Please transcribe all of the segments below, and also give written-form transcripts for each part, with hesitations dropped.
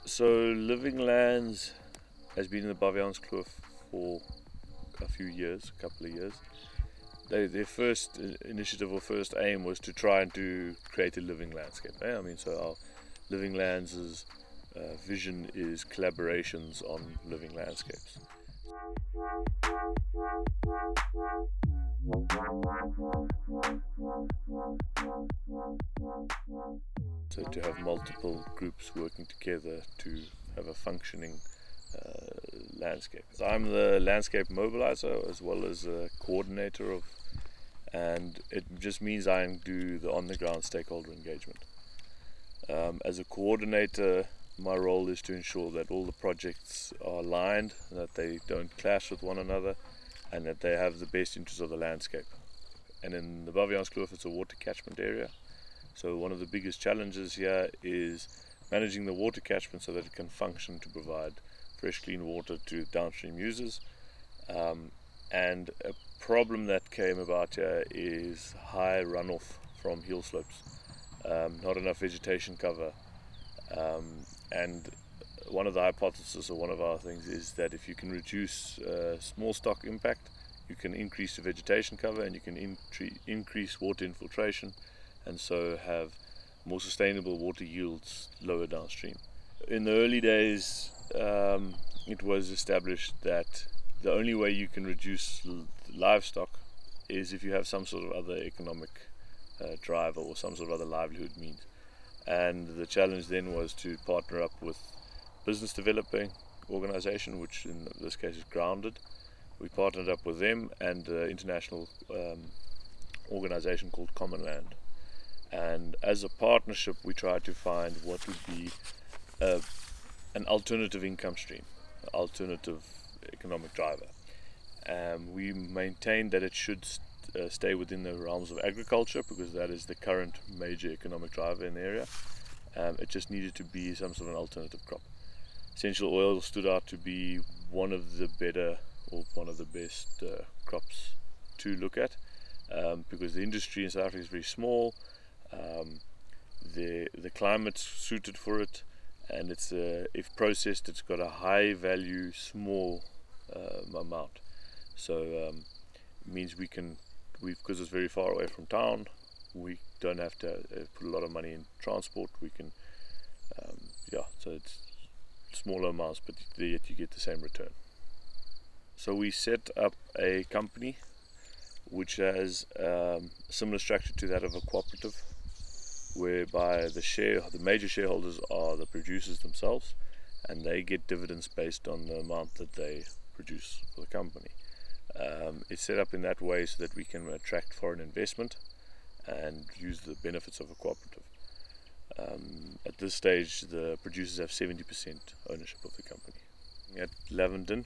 So Living Lands has been in the Baviaanskloof for a few years, a couple of years. Their first initiative or first aim was to try and create a living landscape. So our Living Lands' vision is collaborations on living landscapes. So to have multiple groups working together to have a functioning landscape. So I'm the landscape mobilizer as well as a coordinator of, and it just means I do the on-the-ground stakeholder engagement. As a coordinator, my role is to ensure that all the projects are aligned, that they don't clash with one another, and that they have the best interests of the landscape. And in the Baviaanskloof, it's a water catchment area. So one of the biggest challenges here is managing the water catchment so that it can function to provide fresh, clean water to downstream users. And a problem that came about here is high runoff from hill slopes, not enough vegetation cover. And one of the hypotheses, or one of our things, is that if you can reduce small stock impact, you can increase the vegetation cover and you can increase water infiltration, and so have more sustainable water yields lower downstream. In the early days, it was established that the only way you can reduce livestock is if you have some sort of other economic driver or some sort of other livelihood means. And the challenge then was to partner up with business developing organization, which in this case is Grounded. We partnered up with them and an international organization called Common Land. And as a partnership, we tried to find what would be an alternative income stream, an alternative economic driver. We maintained that it should stay within the realms of agriculture, because that is the current major economic driver in the area. It just needed to be some sort of an alternative crop. Essential oil stood out to be one of the better, or one of the best crops to look at, because the industry in South Africa is very small. The climate's suited for it, and it's if processed, it's got a high value, small amount. So it means because it's very far away from town, we don't have to put a lot of money in transport. We can, so it's smaller amounts, but yet you get the same return. So we set up a company which has a similar structure to that of a cooperative, whereby the major shareholders are the producers themselves, and they get dividends based on the amount that they produce for the company. It's set up in that way so that we can attract foreign investment and use the benefits of a cooperative. At this stage, the producers have 70% ownership of the company. At lavender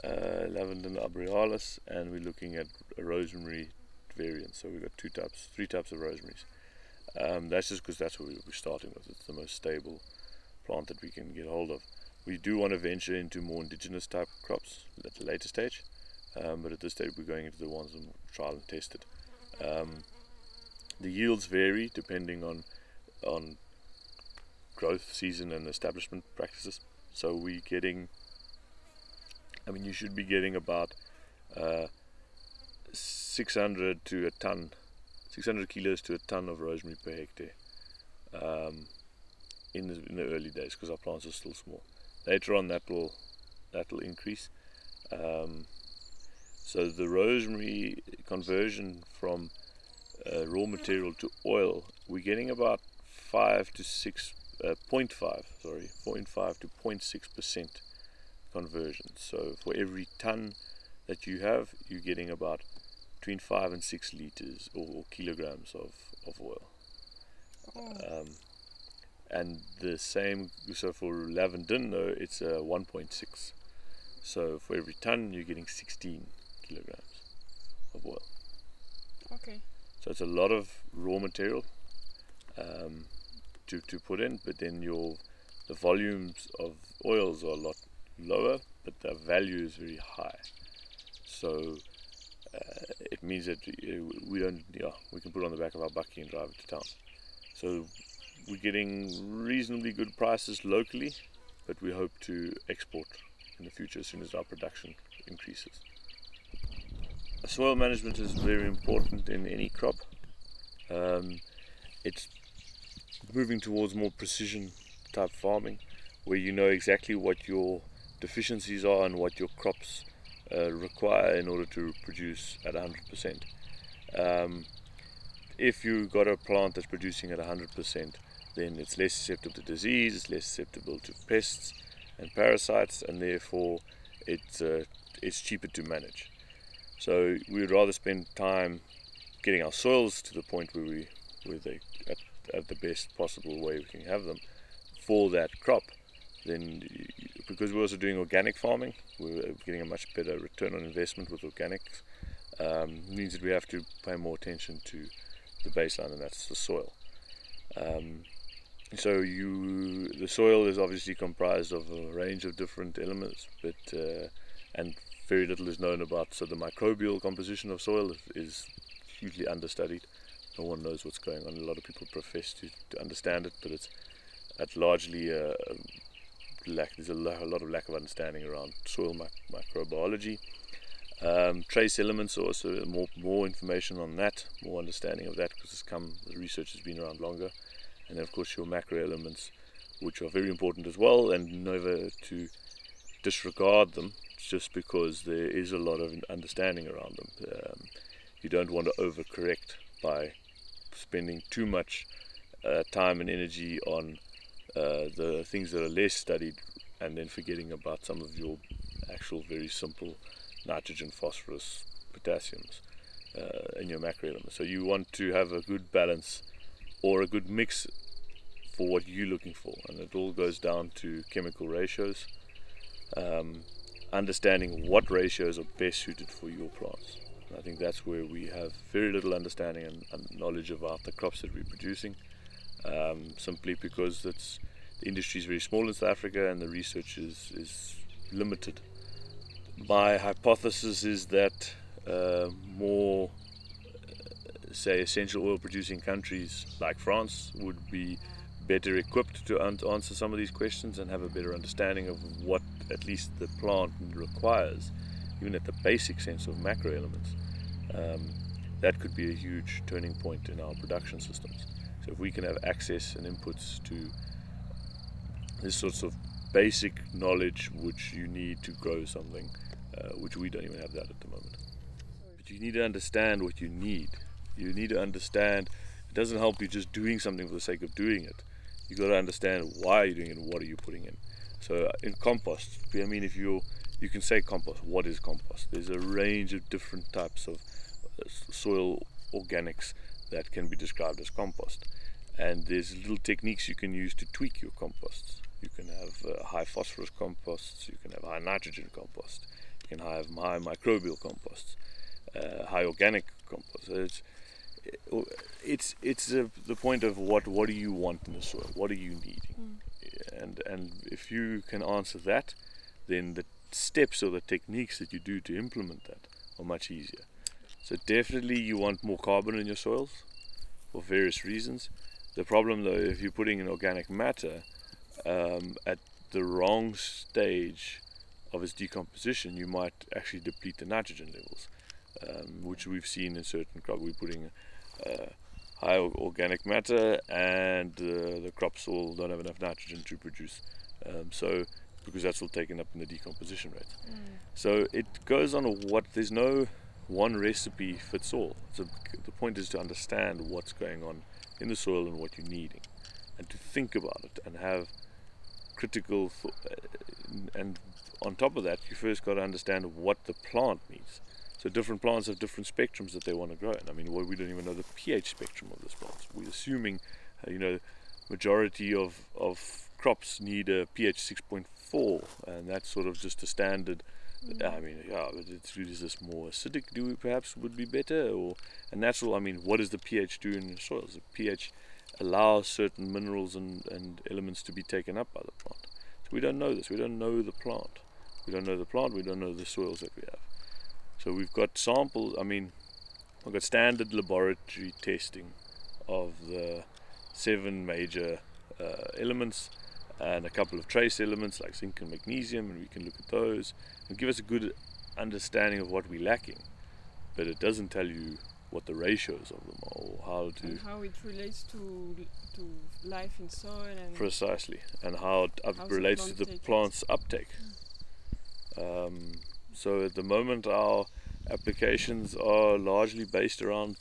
arborealis, and we're looking at a rosemary variant. So we've got three types of rosemaries. That's just because that's what we're starting with. It's the most stable plant that we can get hold of. We do want to venture into more indigenous type crops at a later stage, but at this stage we're going into the ones that are trial and tested. The yields vary depending on growth season and establishment practices. So we're getting, you should be getting about 600 kilos to a ton of rosemary per hectare in the early days, because our plants are still small. Later on, that will increase. So the rosemary conversion from raw material to oil, we're getting about 0.5 to 0.6% conversion. So for every ton that you have, you're getting about between 5 and 6 liters or kilograms of oil. And the same, so for lavender, it's 1.6. So for every ton, you're getting 16 kilograms of oil. Okay. So it's a lot of raw material to put in, but then the volumes of oils are a lot lower, but the value is very high. So it means that we don't, we can put it on the back of our bakkie and drive it to town. So we're getting reasonably good prices locally, but we hope to export in the future as soon as our production increases. Soil management is very important in any crop. It's moving towards more precision type farming, where you know exactly what your deficiencies are and what your crops require in order to produce at 100%. If you've got a plant that's producing at 100%, then it's less susceptible to disease, it's less susceptible to pests and parasites, and therefore it's cheaper to manage. So we would rather spend time getting our soils to the point where they at the best possible way we can have them for that crop. Then, because we're also doing organic farming, we're getting a much better return on investment with organics. Means that we have to pay more attention to the baseline, and that's the soil. So the soil is obviously comprised of a range of different elements, but and very little is known about. So the microbial composition of soil is hugely understudied. No one knows what's going on. A lot of people profess to understand it, but it's largely there's a lot of lack of understanding around soil microbiology. Trace elements, also more information on that, more understanding of that, because the research has been around longer. And then of course your macro elements, which are very important as well, and never to disregard them just because there is a lot of understanding around them. You don't want to overcorrect by spending too much time and energy on the things that are less studied, and then forgetting about some of your actual very simple nitrogen, phosphorus, potassiums in your macro elements. So you want to have a good balance or a good mix for what you're looking for, and it all goes down to chemical ratios, understanding what ratios are best suited for your plants. And I think that's where we have very little understanding and knowledge about the crops that we're producing, simply because the industry is very small in South Africa and the research is limited. My hypothesis is that more, say, essential oil producing countries like France would be better equipped to answer some of these questions and have a better understanding of what at least the plant requires, even at the basic sense of macro elements. That could be a huge turning point in our production systems. So if we can have access and inputs to this sorts of basic knowledge which you need to grow something, which we don't even have that at the moment. But you need to understand what you need. You need to understand, it doesn't help you just doing something for the sake of doing it. You've got to understand why you're doing it and what are you putting in. So in compost, I mean, if you can say compost, what is compost? There's a range of different types of soil organics that can be described as compost. And there's little techniques you can use to tweak your composts. You can have high phosphorus composts, you can have high nitrogen compost, you can have high microbial composts, high organic compost. So it's the point of what do you want in the soil, what are you needing, and if you can answer that, then the steps or the techniques that you do to implement that are much easier. So definitely you want more carbon in your soils for various reasons. The problem though, if you're putting in organic matter at the wrong stage of its decomposition, you might actually deplete the nitrogen levels, which we've seen in certain crops. We're putting high organic matter and the crop soil don't have enough nitrogen to produce, because that's all taken up in the decomposition rate. So it goes on there's no one recipe fits all. So the point is to understand what's going on in the soil and what you're needing, and to think about it and have critical and on top of that, you first got to understand what the plant needs. So different plants have different spectrums that they want to grow in. I mean, we don't even know the pH spectrum of this plant. We're assuming, majority of crops need a pH 6.4, and that's sort of just a standard. I mean, is this more acidic? Would be better, or a natural? I mean, what does the pH do in the soils? The pH allows certain minerals and elements to be taken up by the plant. So we don't know this. We don't know the plant. We don't know the plant. We don't know the soils that we have. So we've got samples. I mean, I've got standard laboratory testing of the 7 major elements and a couple of trace elements like zinc and magnesium, and we can look at those and give us a good understanding of what we're lacking, but it doesn't tell you what the ratios of them are or how to... And how it relates to life in soil and... Precisely, and how it relates to the plant's uptake. So at the moment our applications are largely based around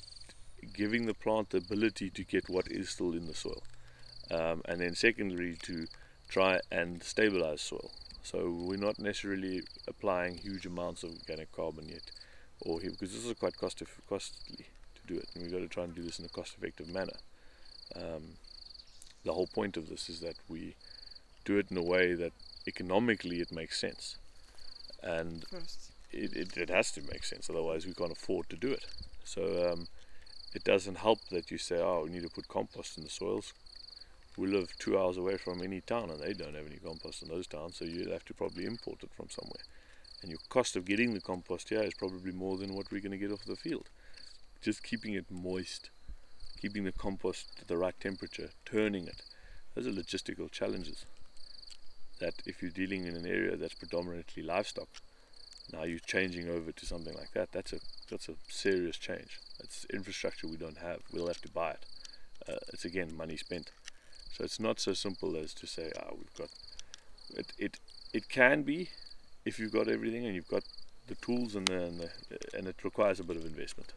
giving the plant the ability to get what is still in the soil, and then secondly to try and stabilize soil. So we're not necessarily applying huge amounts of organic carbon yet, or because this is quite costly to do it, and we've got to try and do this in a cost-effective manner. The whole point of this is that we do it in a way that economically it makes sense, and it has to make sense, otherwise we can't afford to do it. So it doesn't help that you say, oh, we need to put compost in the soils. We live 2 hours away from any town and they don't have any compost in those towns, so you'll have to probably import it from somewhere. And your cost of getting the compost here is probably more than what we're going to get off the field. Just keeping it moist, keeping the compost at the right temperature, turning it, those are logistical challenges that if you're dealing in an area that's predominantly livestock, now you're changing over to something like that, that's a serious change. It's infrastructure we don't have, we'll have to buy it. It's again money spent. So it's not so simple as to say, we've got it. It can be if you've got everything and you've got the tools and it requires a bit of investment.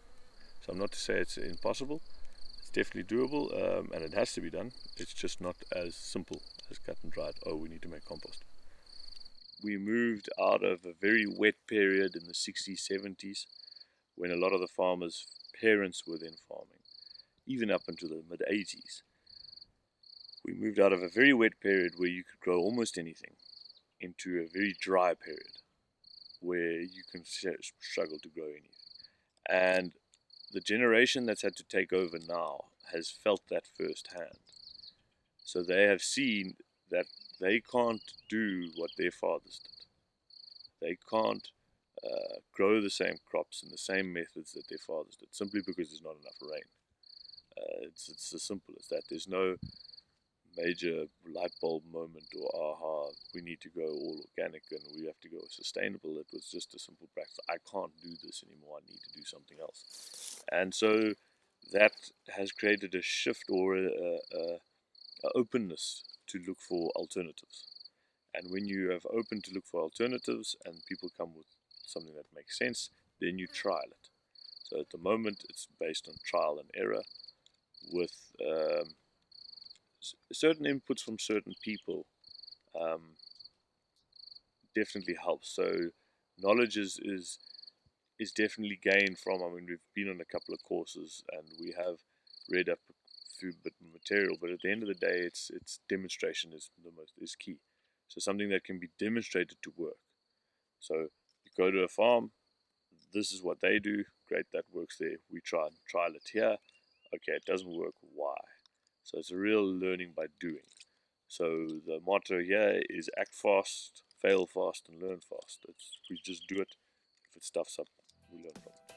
So I'm not to say it's impossible. It's definitely doable, and it has to be done. It's just not as simple as cut and dried. Oh, we need to make compost. We moved out of a very wet period in the 60s, 70s, when a lot of the farmers' parents were then farming, even up into the mid-80s. We moved out of a very wet period where you could grow almost anything into a very dry period where you can struggle to grow anything. And the generation that's had to take over now has felt that firsthand. So they have seen that they can't do what their fathers did. They can't grow the same crops in the same methods that their fathers did, simply because there's not enough rain. It's as simple as that. There's no major light bulb moment or aha, we need to go all organic and we have to go sustainable. It was just a simple practice. I can't do this anymore, I need to do something else. And so that has created a shift or a openness to look for alternatives. And when you have open to look for alternatives and people come with something that makes sense, then you trial it. So at the moment it's based on trial and error with certain inputs from certain people. Definitely helps. So knowledge is definitely gained from, I mean, we've been on a couple of courses and we have read up a few bit of material, but at the end of the day it's demonstration is key. So something that can be demonstrated to work. So you go to a farm, this is what they do, great, that works there, we trial it here, okay, it doesn't work, why? So it's a real learning by doing. So the motto here is act fast, fail fast, and learn fast. We just do it. If it stuffs up, we learn from it.